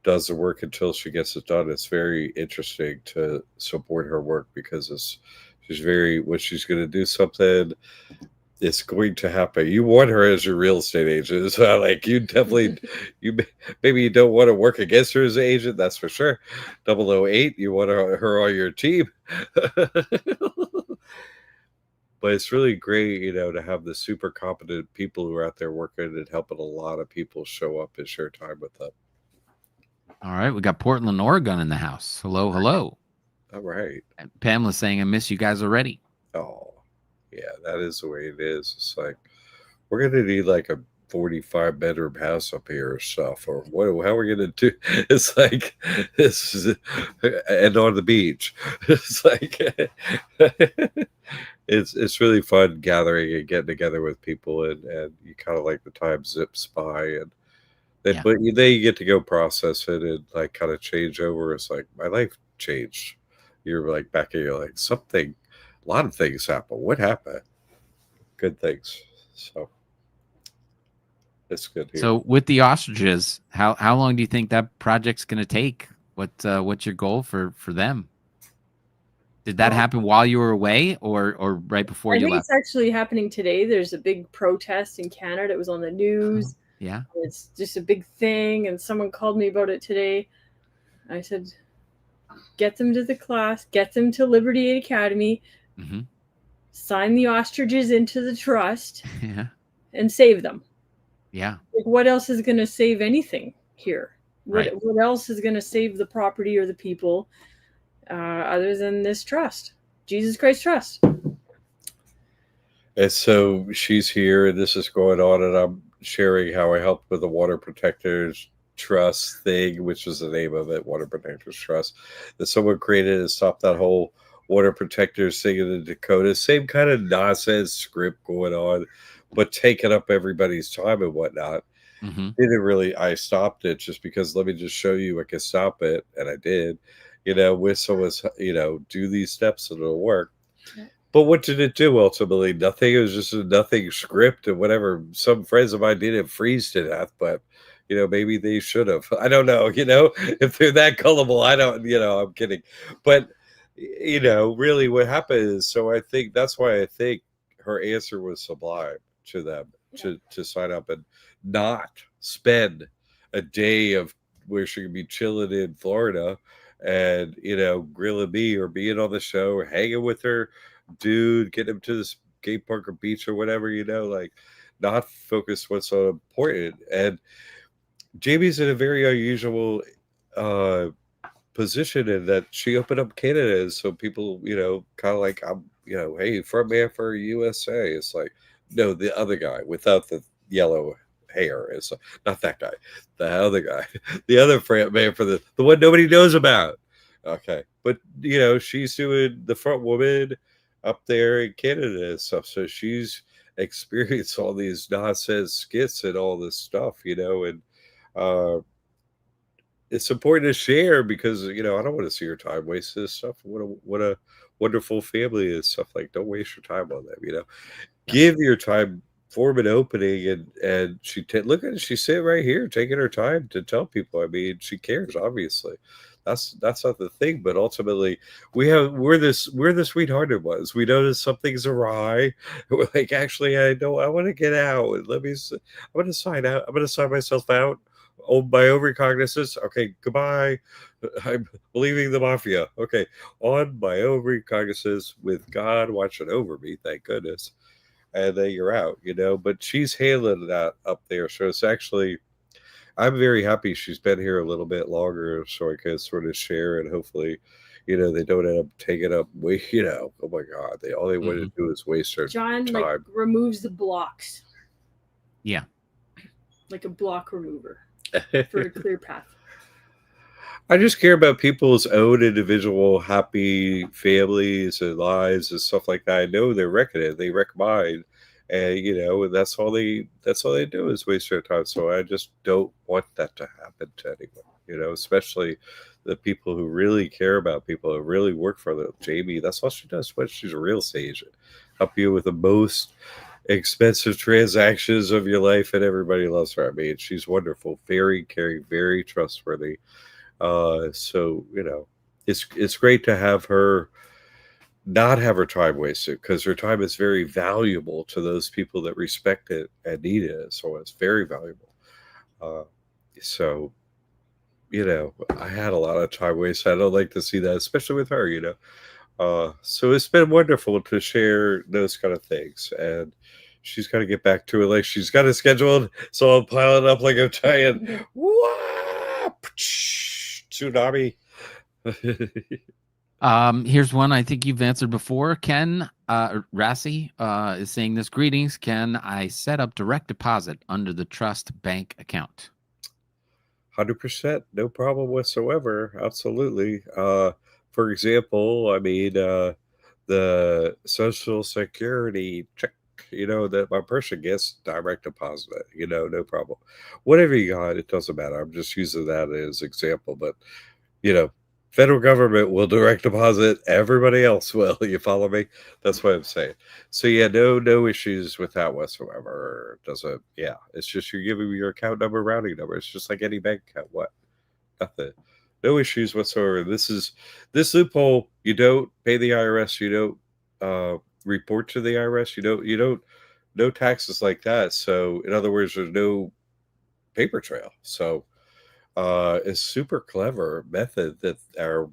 does the work until she gets it done. It's very interesting to support her work because she's very, when she's going to do something, it's going to happen. You want her as your real estate agent. So like you definitely, maybe you don't want to work against her as an agent. That's for sure. 008, you want her on your team. But it's really great, to have the super competent people who are out there working and helping a lot of people show up and share time with them. All right. We got Portland, Oregon in the house. Hello, hello. All right. And Pamela's saying, I miss you guys already. Oh, yeah, that is the way it is. It's like, we're going to need like a 45 bedroom house up here or stuff, or what? How are we going to do? It's like, this is, and on the beach. It's like, it's really fun gathering and getting together with people, and you kind of like the time zips by, and then Yeah. but then you get to go process it and like kind of change over. It's like my life changed. You're like back and you're like something, a lot of things happen. What happened? Good things. So it's good here. So with the ostriches, how long do you think that project's going to take? What's your goal for them? Did that happen while you were away or right before I you think left? it's actually happening today. There's a big protest in Canada. It was on the news. Yeah. It's just a big thing. And someone called me about it today. I said, get them to the class, get them to Liberty Aid Academy, Mm-hmm. sign the ostriches into the trust, Yeah. and save them. Yeah. Like, what else is going to save anything here? Right. What else is going to save the property or the people other than this trust? Jesus Christ Trust. And so she's here, and this is going on, and I'm sharing how I helped with the Water Protectors Trust thing, which is the name of it, Water Protectors Trust, that someone created to stop that whole water protectors thing in the Dakota. Same kind of nonsense script going on, but taking up everybody's time and whatnot. Mm-hmm. Didn't really, I stopped it just because let me just show you I can stop it, and I did. With someone's, do these steps and it'll work. But what did it do ultimately? Nothing. It was just a nothing script and whatever. Some friends of mine didn't freeze to death, but maybe they should have. I don't know. If they're that gullible, I don't. I'm kidding. But really, what happened is. So I think that's why I think her answer was sublime to them to sign up and not spend a day of where she could be chilling in Florida and grilling me or being on the show or hanging with her dude, get him to the skate park or beach or whatever, like not focus what's so important. And Jamie's in a very unusual position in that she opened up Canada, so people, kind of like, I'm, hey, front man for USA. It's like, no, the other guy without the yellow hair is not that guy, the other guy, the other front man for the one nobody knows about. Okay, but she's doing the front woman up there in Canada and stuff, so she's experienced all these nonsense skits and all this stuff, and it's important to share because I don't want to see your time wasted and stuff. What a wonderful family and stuff. Like, don't waste your time on them. Yeah. Give your time, form an opening, and look at it. She's sitting right here, taking her time to tell people. I mean, she cares. Obviously, that's not the thing. But ultimately, we're the sweethearted ones. We notice something's awry. We're like, actually, I want to get out. I'm going to sign out. I'm going to sign myself out. Oh, my own recognizance. Okay, goodbye. I'm leaving the mafia. Okay, on my own recognizance with God watching over me. Thank goodness. And then you're out. But she's handling that up there. So it's actually, I'm very happy she's been here a little bit longer so I can sort of share and hopefully, they don't end up taking up oh my God, all they want to do is waste their John time. removes the blocks. Yeah. Like a block remover for a clear path. I just care about people's own individual happy families and lives and stuff like that. I know they're wrecking it. They wreck mine. And and that's all they do is waste their time. So I just don't want that to happen to anyone, especially the people who really care about people, who really work for them. Jamie, that's all she does. But she's a real estate agent. Help you with the most expensive transactions of your life, and everybody loves her. I mean, she's wonderful, very caring, very trustworthy. So it's great to have her not have her time wasted because her time is very valuable to those people that respect it and need it. So it's very valuable. So I had a lot of time wasted. I don't like to see that, especially with her. So it's been wonderful to share those kind of things, and she's got to get back to it. Like she's got it scheduled, so I'm piling up like a giant tsunami. Here's one I think you've answered before. Ken Rasi is saying this. Greetings. Can I set up direct deposit under the trust bank account? 100%, no problem whatsoever. Absolutely. For example, I mean, the Social Security check, that my person gets direct deposit, no problem. Whatever you got, it doesn't matter. I'm just using that as example, but federal government will direct deposit. Everybody else will. You follow me? That's what I'm saying. So yeah, no issues with that whatsoever. Doesn't. Yeah, it's just you're giving me your account number, routing number. It's just like any bank account. What? Nothing. No issues whatsoever. This loophole. You don't pay the IRS. You don't report to the IRS. You don't. No taxes like that. So in other words, there's no paper trail. So. Is super clever method that our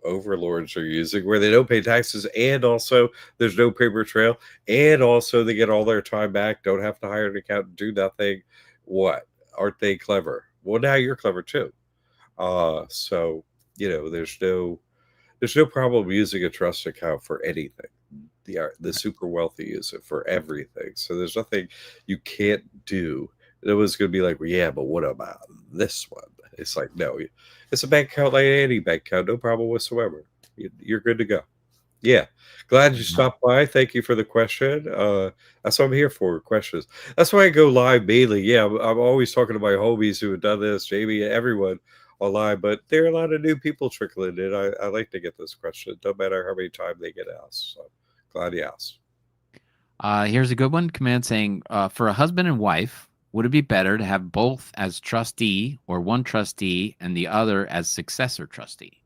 overlords are using where they don't pay taxes and also there's no paper trail and also they get all their time back, don't have to hire an accountant, do nothing. What? Aren't they clever? Well, now you're clever too. So there's no problem using a trust account for anything. The super wealthy use it for everything. So there's nothing you can't do. It was going to be like, well, yeah, but what about this one? It's like, no, it's a bank account like any bank account, no problem whatsoever. You're good to go. Yeah, glad you stopped by. Thank you for the question. That's what I'm here for, questions. That's why I go live mainly. Yeah, I'm always talking to my homies who have done this, Jamie, everyone online, but there are a lot of new people trickling in. I like to get this question, no matter how many times they get asked. So glad you asked. Here's a good one. Command saying, for a husband and wife, would it be better to have both as trustee or one trustee and the other as successor trustee?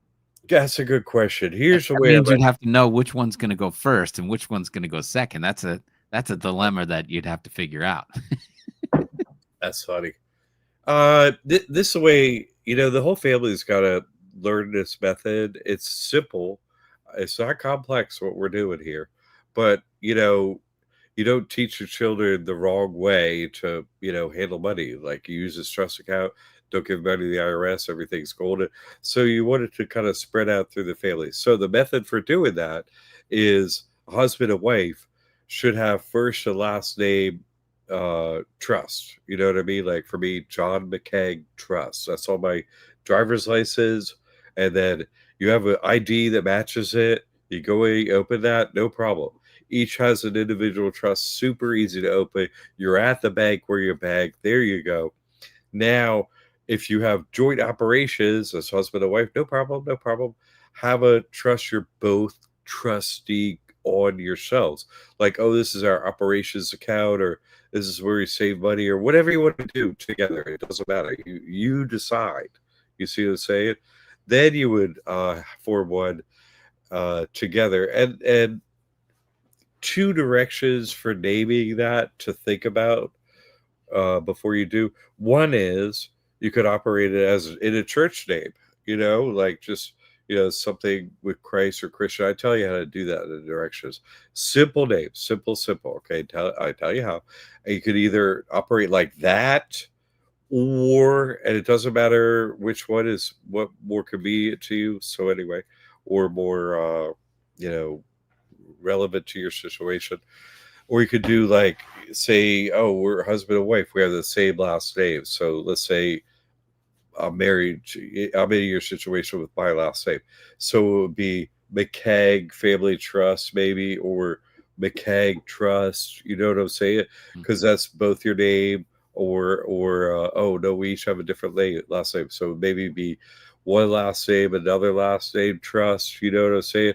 That's a good question. Here's the way means you'd have to know which one's going to go first and which one's going to go second. That's a dilemma that you'd have to figure out. That's funny. This is the way, the whole family's got to learn this method. It's simple. It's not complex what we're doing here, but you don't teach your children the wrong way to, handle money. Like you use this trust account, don't give money to the IRS, everything's golden. So you want it to kind of spread out through the family. So the method for doing that is husband and wife should have first and last name trust. You know what I mean? Like for me, John McCaig Trust. That's on my driver's license. And then you have an ID that matches it. You go in, you open that, no problem. Each has an individual trust, super easy to open. You're at the bank where you bank. There you go. Now If you have joint operations as husband and wife, no problem, no problem. Have a trust you're both trusting on yourselves. Like, oh, this is our operations account, or this is where we save money, or whatever you want to do together. It doesn't matter. You decide. You see what I'm saying? Then you would form one together. And two directions for naming that to think about before you do. One is you could operate it as in a church name, like just something with Christ or Christian. I tell you how to do that in the directions. Simple names, simple. Okay, I tell you how. And you could either operate like that, and it doesn't matter which one is what more convenient to you. So anyway, or more, relevant to your situation. Or you could do like, say, oh, we're husband and wife. We have the same last name. So let's say I'm married. I'm in your situation with my last name. So it would be McCaig Family Trust, maybe, or McCaig Trust. You know what I'm saying? Because that's both your name. Or oh no, we each have a different last name. So maybe be one last name, another last name trust. You know what I'm saying?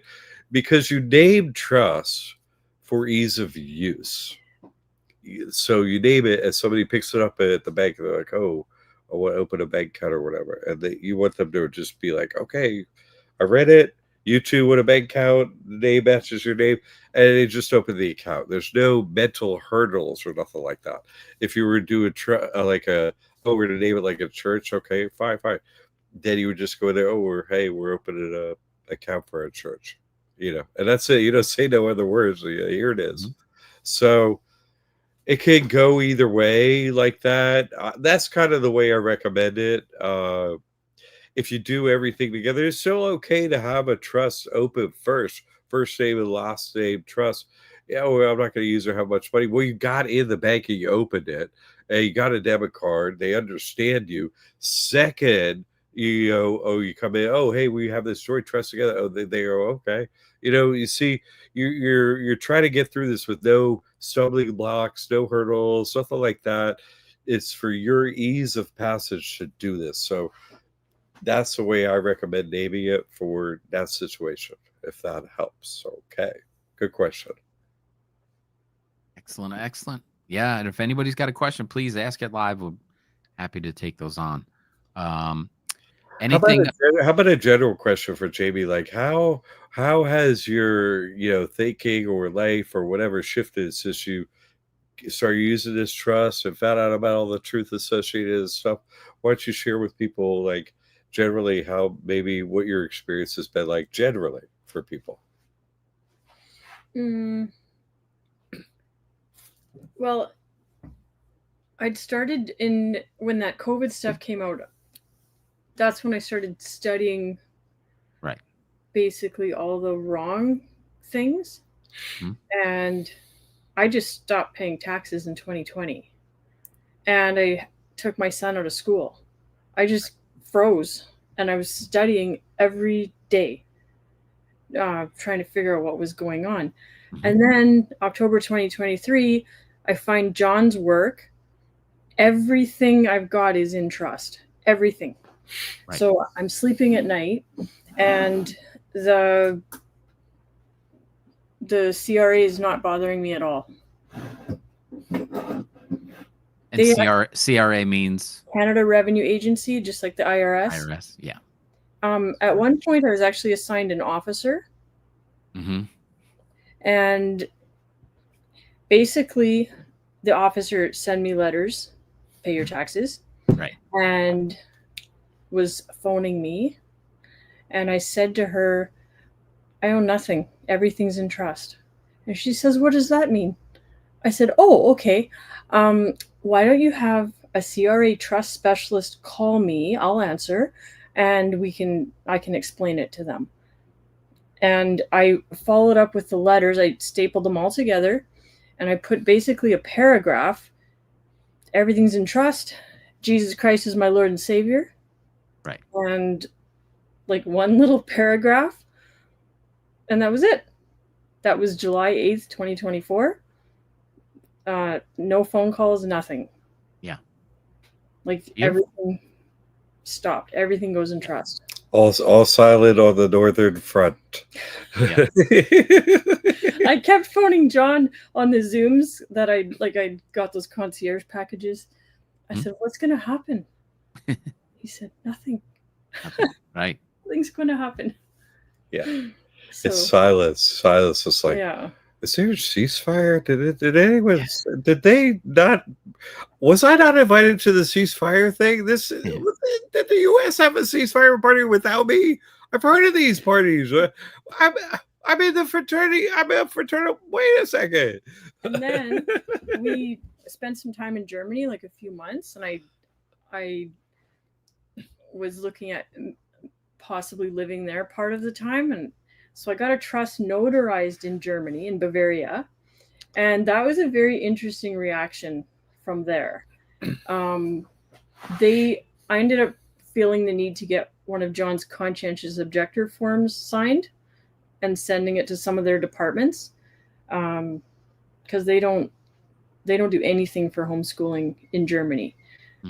Because you name trust for ease of use. So you name it, and somebody picks it up at the bank, and they're like, "Oh, I want to open a bank account or whatever," and you want them to just be like, "Okay, I read it. You too want a bank account. The name matches your name," and they just open the account. There's no mental hurdles or nothing like that. If you were to do we're to name it like a church, okay, fine. Then you would just go there. Oh, we're opening a account for a church. And that's it. You don't say no other words. Here it is. So it can go either way like that. That's kind of the way I recommend it. If you do everything together, it's still okay to have a trust open first name and last name trust. Yeah, well, I'm not going to use or how much money. Well, you got in the bank and you opened it, and you got a debit card. They understand you. Second, you come in. Oh, hey, we have this joint trust together. Oh, they go, okay. You see, you're trying to get through this with no stumbling blocks, no hurdles, nothing like that. It's for your ease of passage to do this. So that's the way I recommend naming it for that situation, if that helps. Okay, good question. Excellent. Yeah, and if anybody's got a question, please ask it live. We're happy to take those on. Anything? How about a general question for Jamie? Like, how has your thinking or life or whatever shifted since you started using this trust and found out about all the truth associated and stuff? Why don't you share with people, like, generally how maybe what your experience has been like generally for people? Well, I'd started when that COVID stuff came out. That's when I started studying basically all the wrong things. And I just stopped paying taxes in 2020. And I took my son out of school. I just froze, and I was studying every day, trying to figure out what was going on. And then October 2023, I find John's work. Everything I've got is in trust. Everything. So I'm sleeping at night, and the CRA is not bothering me at all. And CRA means Canada Revenue Agency, just like the IRS. IRS, yeah. At one point, I was actually assigned an officer. And basically, the officer sent me letters, pay your taxes. And was phoning me. And I said to her, I own nothing. Everything's in trust. And she says, what does that mean? I said, oh, okay. Why don't you have a CRA trust specialist call me? I'll answer, and I can explain it to them. And I followed up with the letters. I stapled them all together, and I put basically a paragraph. Everything's in trust. Jesus Christ is my Lord and Savior. And like one little paragraph. And that was it. That was July 8th, 2024. No phone calls, nothing. Yeah. Like everything stopped. Everything goes in trust. All silent on the northern front. Yeah. I kept phoning John on the Zooms that I got those concierge packages. I said, "What's going to happen?" He said, "Nothing." Right. Nothing's going to happen. Yeah. So, It's silence. Silence is like, yeah. is there a ceasefire? Did anyone? Did they not? Was I not invited to the ceasefire thing? Did the U.S. have a ceasefire party without me? I've heard of these parties. I'm in the fraternity. I'm a fraternal. Wait a second. And then we spent some time in Germany, like a few months, and I was looking at possibly living there part of the time, and so I got a trust notarized in Germany, in Bavaria, and that was a very interesting reaction from there. I ended up feeling the need to get one of John's conscientious objector forms signed and sending it to some of their departments, because they don't do anything for homeschooling in Germany.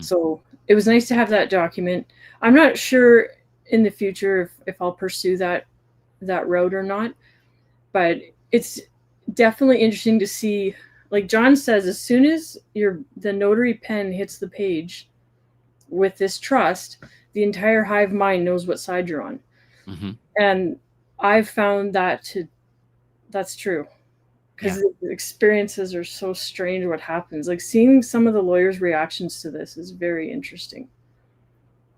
So it was nice to have that document. I'm not sure in the future if I'll pursue that road or not, but it's definitely interesting to see. Like John says, as soon as the notary pen hits the page with this trust, the entire hive mind knows what side you're on. And I've found that's true, because the experiences are so strange. What happens, like seeing some of the lawyers' reactions to this is very interesting.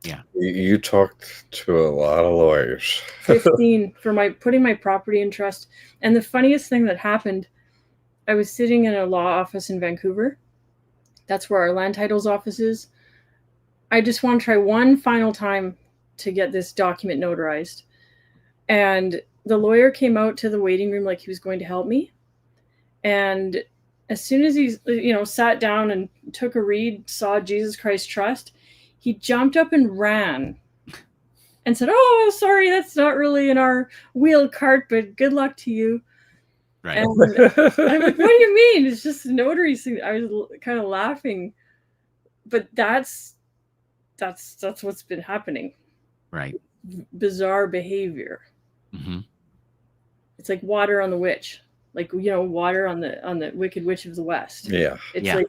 Yeah. You talked to a lot of lawyers. 15 for putting my property in trust. And the funniest thing that happened, I was sitting in a law office in Vancouver. That's where our land titles office is. I just want to try one final time to get this document notarized. And the lawyer came out to the waiting room like he was going to help me. And as soon as he, sat down and took a read, saw Jesus Christ Trust, he jumped up and ran and said, "Oh, sorry, that's not really in our wheel cart, but good luck to you." Right. And I'm like, "What do you mean? It's just a notary thing." I was kind of laughing, but that's what's been happening. Right. Bizarre behavior. It's like water on the witch, like water on the Wicked Witch of the West. Yeah. It's Yeah. like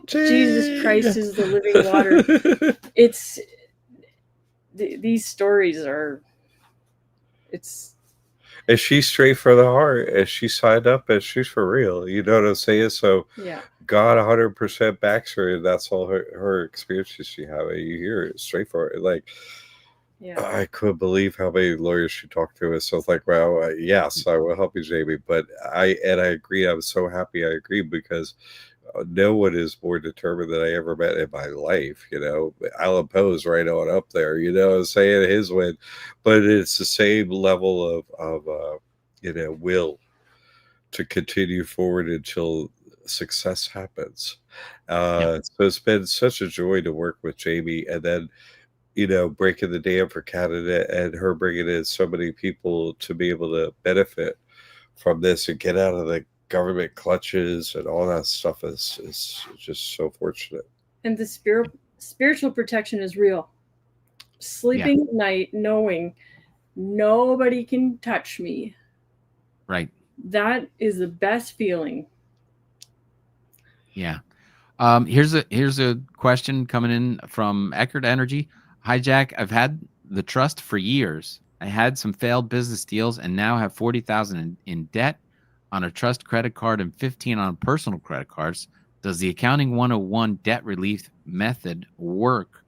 Jesus Christ is the living water. It's these stories are. Is she straight for the heart? Is she signed up? And she's for real? You know what I'm saying? So yeah. God 100% backs her, and that's all her experiences she had. You hear it straight for it. Like, I couldn't believe how many lawyers she talked to us. So it's like, well, yes, I will help you, Jamie. But I agree. I'm so happy I agree, because no one is more determined than I ever met in my life. Alan Poe's right on up there, I'm saying, his win, but it's the same level of will to continue forward until success happens. So it's been such a joy to work with Jamie, and then breaking the dam for Canada, and her bringing in so many people to be able to benefit from this and get out of the government clutches and all that stuff is just so fortunate. And the spiritual protection is real. Sleeping at night knowing nobody can touch me. Right. That is the best feeling. Yeah. Here's a question coming in from Eckert Energy. Hi, Jack. I've had the trust for years. I had some failed business deals and now have $40,000 in debt on a trust credit card and $15,000 on personal credit cards. Does the Accounting 101 debt relief method work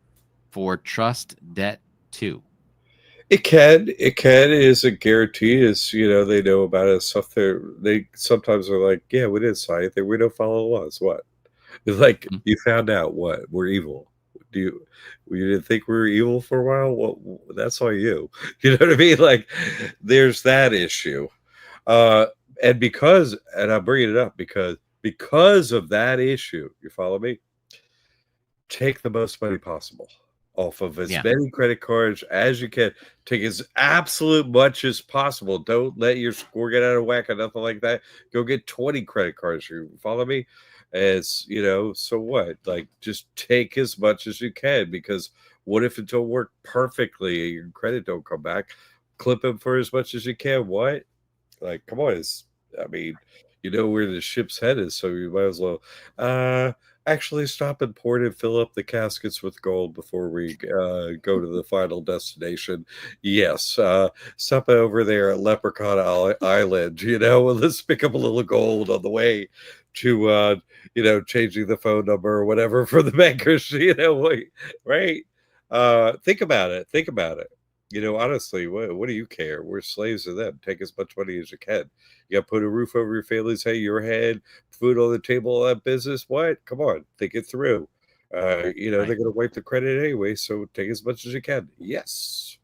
for trust debt too? It can. It isn't guaranteed. As they know about it. Stuff they sometimes are like, yeah, we didn't sign anything. We don't follow the laws. What? It's like, you found out what? We're evil. You didn't think we were evil for a while? Well, that's all you. You know what I mean? Like, there's that issue. And I'm bringing it up because of that issue, you follow me? Take the most money possible. off of as Yeah. many credit cards as you can. Take as absolute much as possible. Don't let your score get out of whack or nothing like that. Go get 20 credit cards. You follow me? As you know, so what? Like, just take as much as you can, because what if it don't work perfectly and your credit don't come back? Clip them for as much as you can. What? Like, come on, I mean, you know where the ship's headed, so you might as well actually stop and port and fill up the caskets with gold before we go to the final destination. Yes, stop over there at Leprechaun Island, let's pick up a little gold on the way to changing the phone number or whatever for the bankers, right? Think about it. Think about it. Honestly, what do you care? We're slaves to them. Take as much money as you can. You got to put a roof over your family's head, your head, food on the table, that business. What? Come on, think it through. They're going to wipe the credit anyway, so take as much as you can. Yes.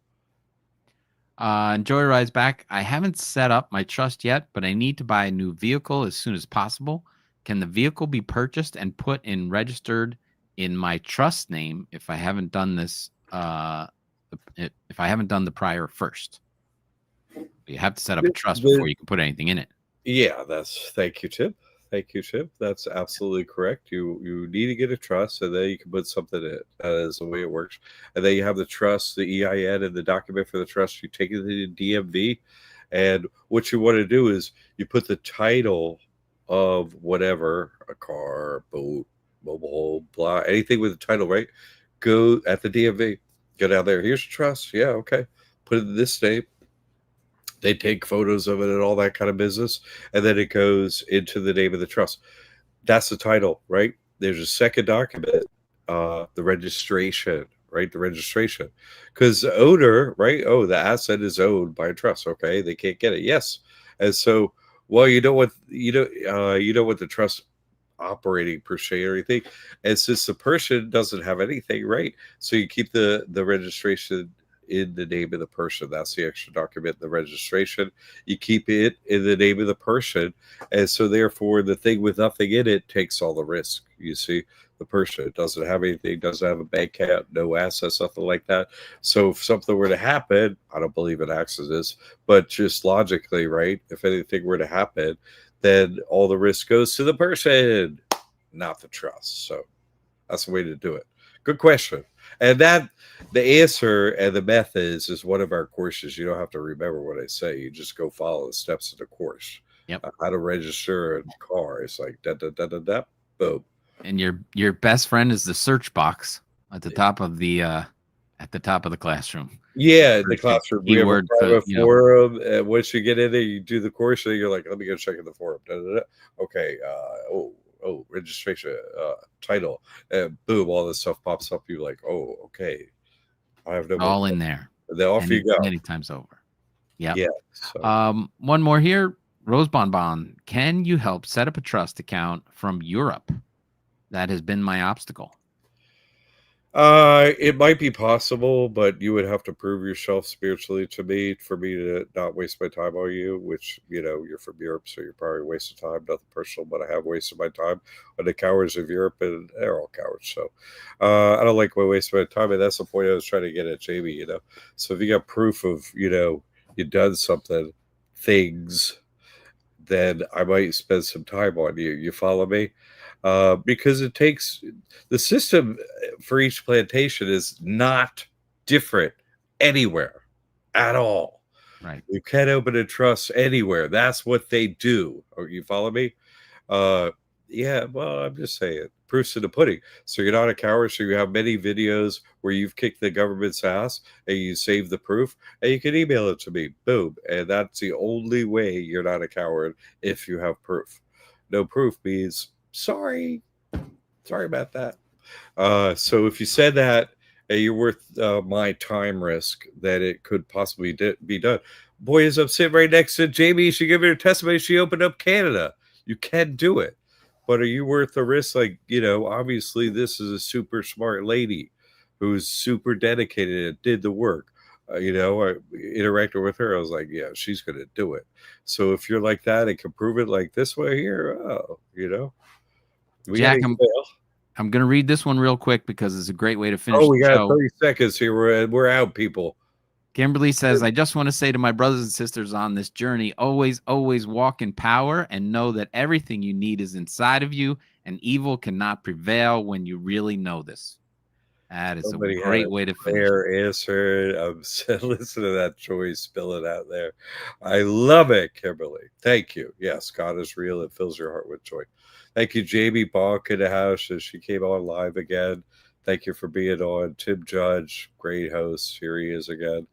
Joy Rides back. I haven't set up my trust yet, but I need to buy a new vehicle as soon as possible. Can the vehicle be purchased and put in registered in my trust name if I haven't done this? If I haven't done the prior first, you have to set up a trust before you can put anything in it. Yeah, thank you, Tim. Thank you, Tim. That's absolutely correct. You need to get a trust, and then you can put something in it. That is the way it works. And then you have the trust, the EIN, and the document for the trust. You take it to the DMV, and what you want to do is you put the title of whatever, a car, boat, mobile home, blah, anything with a title, right? Go at the DMV. Go down there. Here's your trust. Yeah, okay. Put it in this name. They take photos of it and all that kind of business, and then it goes into the name of the trust. That's the title, right? There's a second document, the registration, right? The registration, because the owner, right? Oh, the asset is owned by a trust. Okay, they can't get it. Yes, and so, well, you know what the trust operating per se or anything, and since the person doesn't have anything, right? So you keep the registration in the name of the person. That's the extra document, the registration. You keep it in the name of the person, and so therefore the thing with nothing in it takes all the risk. You see, the person doesn't have anything, doesn't have a bank account, no assets, nothing like that. So if something were to happen, I don't believe in accidents, but just logically, right? If anything were to happen, then all the risk goes to the person, not the trust. So that's the way to do it. Good question. And that the answer and the methods is one of our courses. You don't have to remember what I say. You just go follow the steps of the course. Yep. How to register a car. It's like da da da da da. Boom. And your best friend is the search box at the top of the classroom. Yeah, the classroom. We have a private forum. And once you get in there, you do the course, and you're like, let me go check in the forum. Da, da, da. Okay. Registration, title, and boom, all this stuff pops up. You're like, oh, okay. I have no all in there. Then off you go. Many times over. Yeah. Yeah. So. One more here. Rose Bonbon. Can you help set up a trust account from Europe? That has been my obstacle. It might be possible, but you would have to prove yourself spiritually to me for me to not waste my time on you, which, you're from Europe, so you're probably wasting time. Nothing personal, but I have wasted my time on the cowards of Europe, and they're all cowards. So I don't like wasting my time, and that's the point I was trying to get at, Jamie, So if you got proof of, you've done things, then I might spend some time on you. You follow me? Because it takes the system for each plantation is not different anywhere at all. Right. You can't open a trust anywhere. That's what they do. You follow me? Yeah, well, I'm just saying, proof's in the pudding. So you're not a coward. So you have many videos where you've kicked the government's ass and you save the proof, and you can email it to me. Boom. And that's the only way you're not a coward, if you have proof. No proof means sorry about that. So if you said that you're worth my time risk that it could possibly be done. Boy, as I'm sitting right next to Jamie, she gave her testimony. She opened up Canada. You can do it. But are you worth the risk? Like, obviously this is a super smart lady who's super dedicated and did the work. I interacted with her. I was like, yeah, she's going to do it. So if you're like that and can prove it like this way here, Jack, I'm going to read this one real quick because it's a great way to finish Oh, we the got show. 30 seconds here. We're out, people. Kimberly says, I just want to say to my brothers and sisters on this journey, always, always walk in power and know that everything you need is inside of you, and evil cannot prevail when you really know this. That is Somebody a had great a way to finish. fair answer. Listen to that Joy spilling out there. I love it, Kimberly. Thank you. Yes, God is real. It fills your heart with joy. Thank you, Jamie Bonk in the house as she came on live again. Thank you for being on. Tim Judge, great host. Here he is again.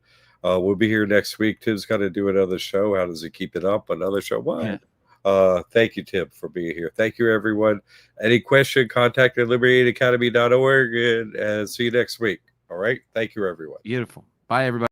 We'll be here next week. Tim's got to do another show. How does he keep it up? Another show? What? Yeah. Thank you, Tim, for being here. Thank you, everyone. Any question, contact at libertyacademy.org, and see you next week. All right. Thank you, everyone. Beautiful. Bye, everybody.